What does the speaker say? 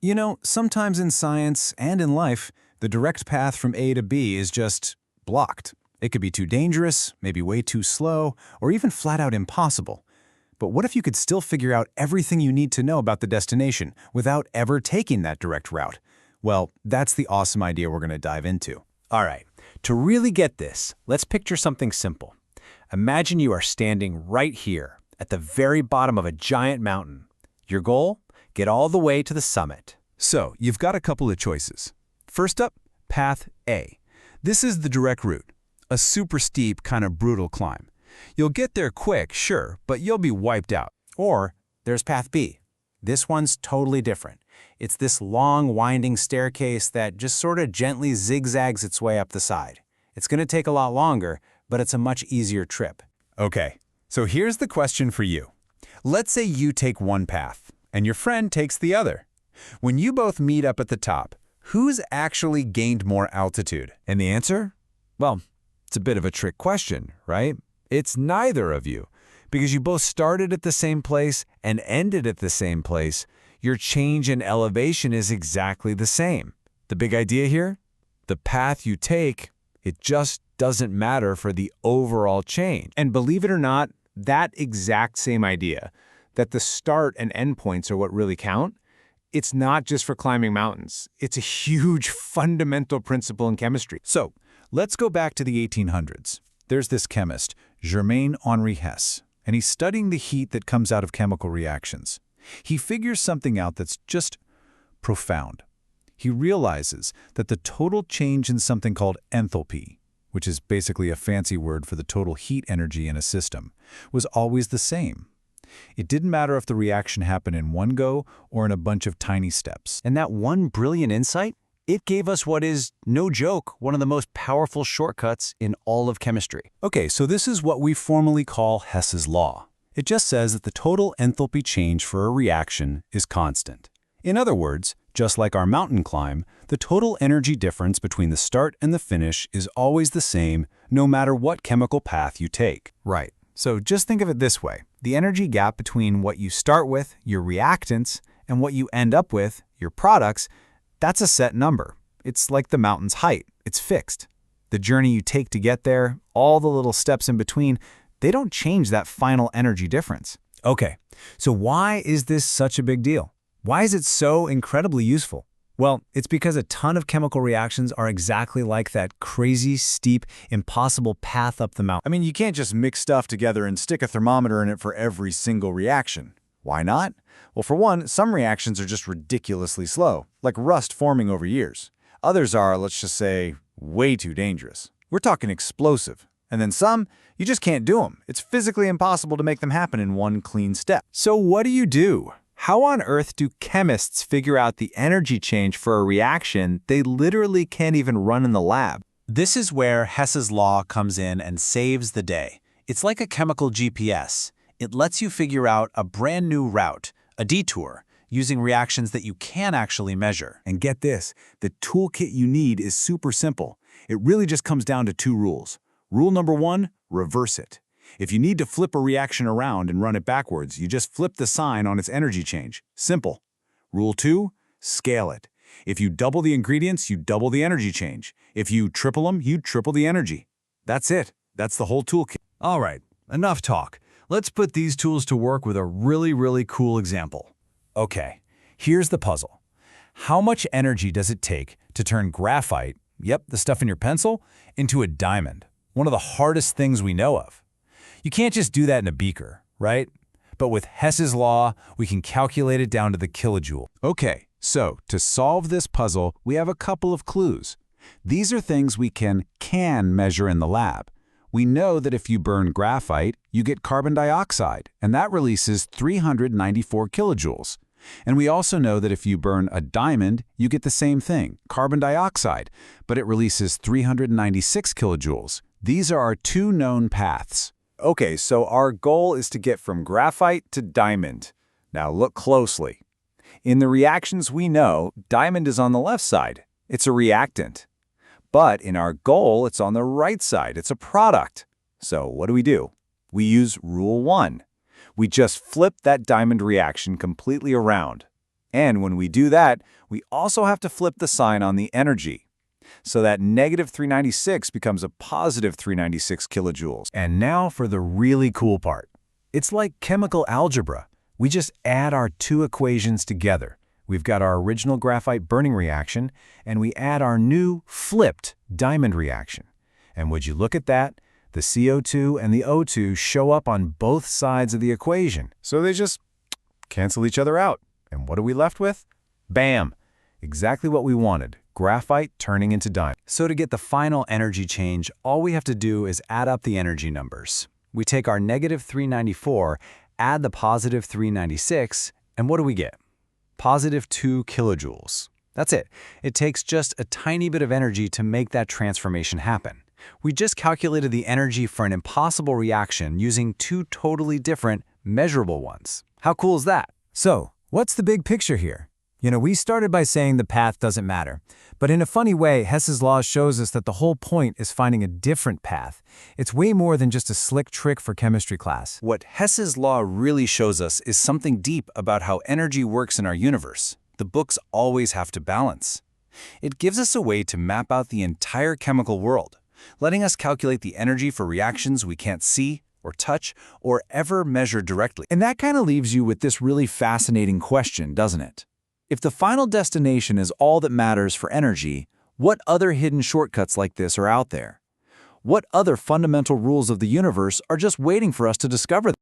You know, sometimes in science and in life, the direct path from A to B is just blocked. It could be too dangerous, maybe way too slow, or even flat out impossible. But what if you could still figure out everything you need to know about the destination without ever taking that direct route? Well, that's the awesome idea we're going to dive into. All right, to really get this, let's picture something simple. Imagine you are standing right here at the very bottom of a giant mountain. Your goal? Get all the way to the summit. So, you've got a couple of choices. First up, path A. This is the direct route, a super steep, kind of brutal climb. You'll get there quick, sure, but you'll be wiped out. Or there's path B. This one's totally different. It's this long, winding staircase that just sort of gently zigzags its way up the side. It's going to take a lot longer, but it's a much easier trip. Okay, so here's the question for you. Let's say you take one path, and your friend takes the other. When you both meet up at the top, who's actually gained more altitude? And the answer? Well, it's a bit of a trick question, right? It's neither of you. Because you both started at the same place and ended at the same place, your change in elevation is exactly the same. The big idea here? The path you take, it just doesn't matter for the overall change. And believe it or not, that exact same idea, that the start and end points are what really count, it's not just for climbing mountains. It's a huge fundamental principle in chemistry. So, let's go back to the 1800s. There's this chemist, Germain-Henri Hess, and he's studying the heat that comes out of chemical reactions. He figures something out that's just profound. He realizes that the total change in something called enthalpy, which is basically a fancy word for the total heat energy in a system, was always the same. It didn't matter if the reaction happened in one go or in a bunch of tiny steps. And that one brilliant insight, it gave us what is, no joke, one of the most powerful shortcuts in all of chemistry. Okay, so this is what we formally call Hess's Law. It just says that the total enthalpy change for a reaction is constant. In other words, just like our mountain climb, the total energy difference between the start and the finish is always the same, no matter what chemical path you take. Right. So just think of it this way. The energy gap between what you start with, your reactants, and what you end up with, your products, that's a set number. It's like the mountain's height. It's fixed. The journey you take to get there, all the little steps in between, they don't change that final energy difference. Okay, so why is this such a big deal? Why is it so incredibly useful? Well, it's because a ton of chemical reactions are exactly like that crazy, steep, impossible path up the mountain. I mean, you can't just mix stuff together and stick a thermometer in it for every single reaction. Why not? Well, for one, some reactions are just ridiculously slow, like rust forming over years. Others are, let's just say, way too dangerous. We're talking explosive. And then some, you just can't do them. It's physically impossible to make them happen in one clean step. So what do? How on earth do chemists figure out the energy change for a reaction they literally can't even run in the lab? This is where Hess's Law comes in and saves the day. It's like a chemical GPS. It lets you figure out a brand new route, a detour, using reactions that you can actually measure. And get this, the toolkit you need is super simple. It really just comes down to two rules. Rule number one, reverse it. If you need to flip a reaction around and run it backwards, you just flip the sign on its energy change. Simple. Rule two, scale it. If you double the ingredients, you double the energy change. If you triple them, you triple the energy. That's it. That's the whole toolkit. All right, enough talk. Let's put these tools to work with a really cool example. Okay, here's the puzzle. How much energy does it take to turn graphite, yep, the stuff in your pencil, into a diamond? One of the hardest things we know of. You can't just do that in a beaker, right? But with Hess's Law, we can calculate it down to the kilojoule. Okay, so to solve this puzzle, we have a couple of clues. These are things we can measure in the lab. We know that if you burn graphite, you get carbon dioxide, and that releases 394 kilojoules. And we also know that if you burn a diamond, you get the same thing, carbon dioxide, but it releases 396 kilojoules. These are our two known paths. Okay, so our goal is to get from graphite to diamond. Now look closely. In the reactions we know, diamond is on the left side. It's a reactant. But in our goal, it's on the right side. It's a product. So what do? We use Rule 1. We just flip that diamond reaction completely around. And when we do that, we also have to flip the sign on the energy. So that negative 396 becomes a positive 396 kilojoules. And now for the really cool part. It's like chemical algebra. We just add our two equations together. We've got our original graphite burning reaction, and we add our new flipped diamond reaction. And would you look at that? The CO2 and the O2 show up on both sides of the equation. So they just cancel each other out. And what are we left with? Bam! Exactly what we wanted. Graphite turning into diamond. So to get the final energy change, all we have to do is add up the energy numbers. We take our negative 394, add the positive 396, and what do we get? Positive 2 kilojoules. That's it. It takes just a tiny bit of energy to make that transformation happen. We just calculated the energy for an impossible reaction using two totally different, measurable ones. How cool is that? So, what's the big picture here? We started by saying the path doesn't matter. But in a funny way, Hess's Law shows us that the whole point is finding a different path. It's way more than just a slick trick for chemistry class. What Hess's Law really shows us is something deep about how energy works in our universe. The books always have to balance. It gives us a way to map out the entire chemical world, letting us calculate the energy for reactions we can't see or touch or ever measure directly. And that kind of leaves you with this really fascinating question, doesn't it? If the final destination is all that matters for energy, what other hidden shortcuts like this are out there? What other fundamental rules of the universe are just waiting for us to discover them?